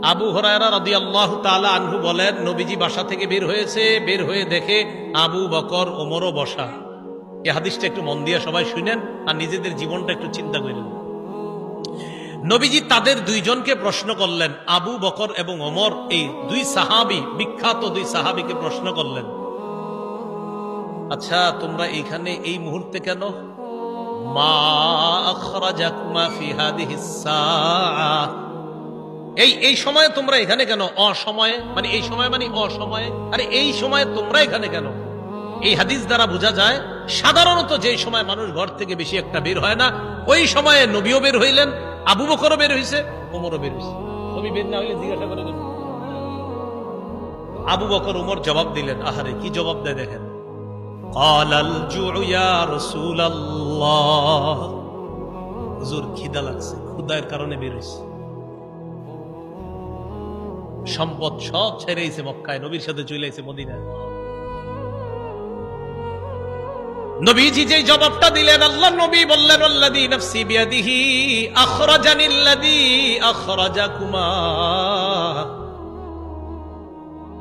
আবু হুরায়রা রাদিয়াল্লাহু তাআলা আনহু বলেন, নবীজি বাসা থেকে বের হয়েছে, বের হয়ে দেখে আবু বকর ওমরও বসা। এই হাদিসটা একটু মন দিয়ে সবাই শুনেন আর নিজেদের জীবনটা একটু চিন্তা করেন। নবীজি তাদের দুইজনকে প্রশ্ন করলেন, আবু বকর এবং ওমর, এই দুই সাহাবী, বিখ্যাত দুই সাহাবীকে প্রশ্ন করলেন, আচ্ছা তোমরা এইখানে এই মুহূর্তে কেন? মা আখরাজাকুমা ফি হাদিহিস সাআহ, এই সময়ে তোমরা এখানে কেন? অসময়ে মানে এই সময় মানে অসময়ে, আরে এই সময়ে তোমরা এখানে কেন? এই হাদিস দ্বারা বোঝা যায় সাধারণত যে সময় মানুষ ঘর থেকে বেশি একটা বের হয় না, ওই সময়ে নবীও বের হইলেন, আবু বকরও বের হইছে, ওমরও বের হইছে। নবী বের না হইলে জিজ্ঞাসা করে দেন। আবু বকর ওমর জবাব দিলেন, আহারে কি জবাব দেয় দেখেন, ক্বালাল জুউ ইয়া রাসূলুল্লাহ, হুজুর খিদা লাগছে, ক্ষুধার কারণে বের হইছে। সম্পদ সব ছেড়েছে মক্কায়, নবীর সাথে চলে আইছে মদিনায়। নবীজি যে জবাবটা দিলেন, আল্লাহর নবী বললেন, আল্লাযী নাফসি বিয়াদিহি আখরাজানিল্লাযী আখরাজাকুমা।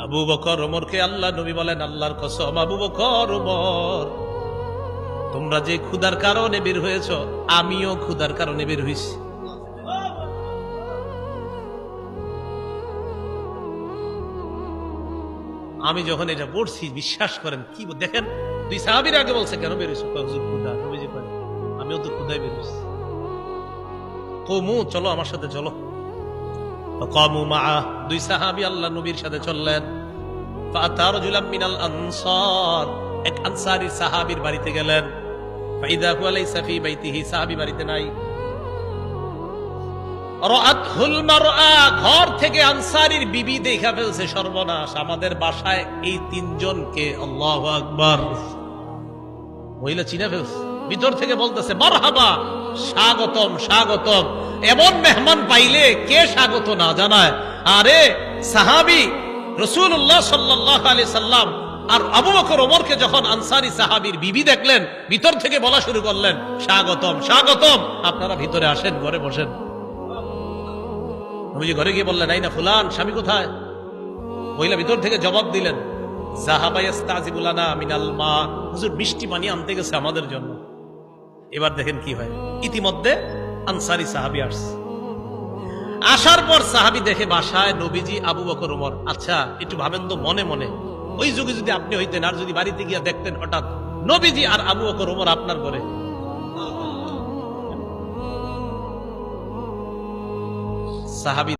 আবু বকর ওমরকে আল্লাহ নবী বলেন, আল্লাহর কসম আবু বকর ওমর, তোমরা যে ক্ষুধার কারণে বের হয়েছ, আমিও ক্ষুধার কারণে বের হইছি। আমি যখন এটা পড়ছি, বিশ্বাস করেন, কি দেখেন, দুই সাহাবীর আগে বলছে কেন বের হইছো? হুজুর ক্ষুধা। নবীজি বলেন, আমিও তো ক্ষুধায় বের হইছি। কওমু, চলো আমার সাথে চলো। কামু মাআ, দুই সাহাবী আল্লাহ নবীর সাথে চললেন। ফাআতা রাজুলাম মিনাল আনসার, এক আনসারী সাহাবীর বাড়িতে গেলেন। ফাইদা হুয়া লাইসা ফি বাইতিহি, সাহাবী বাড়িতে নাই। রাআতহুল মারআ, ঘর থেকে আনসারীর বিবি দেখা ফেলছে, সর্বনাশ, আমাদের বাসায় এই তিনজনকে, আল্লাহু আকবার, মহিলা চিনে ফেলছে। ভিতর থেকে বলতেছে, মারহাবা, স্বাগতম স্বাগতম। এমন মেহমান পাইলে কে স্বাগত না জানায়? আরে সাহাবী রাসূলুল্লাহ সাল্লাল্লাহু আলাইহি সাল্লাম আর আবু বকর ওমরকে যখন আনসারী সাহাবীর বিবি দেখলেন, ভিতর থেকে বলা শুরু করলেন, স্বাগতম স্বাগতম, আপনারা ভিতরে আসেন, ঘরে বসেন। নবীজি ঘরে গিয়ে বললেন, আইনা ফুলান, স্বামী কোথায়? মহিলা ভিতর থেকে জবাব দিলেন, যাহাবা ইস্তাজিবু লানা মিনাল মা, হুজুর মিষ্টি পানি আনতে গেছে আমাদের জন্য। এবার দেখেন কি হয়, ইতিমধ্যে আনসারী সাহাবী আসছে। আসার পর সাহাবী দেখে বাসায় নবীজি, আবু বকর ওমর। আচ্ছা একটু ভাবেন তো মনে মনে, ওই যুগে যদি আপনি হইতেন আর যদি বাড়িতে গিয়ে দেখতেন হঠাৎ নবীজি আর আবু বকর ওমর আপনার ঘরে, সাহাবী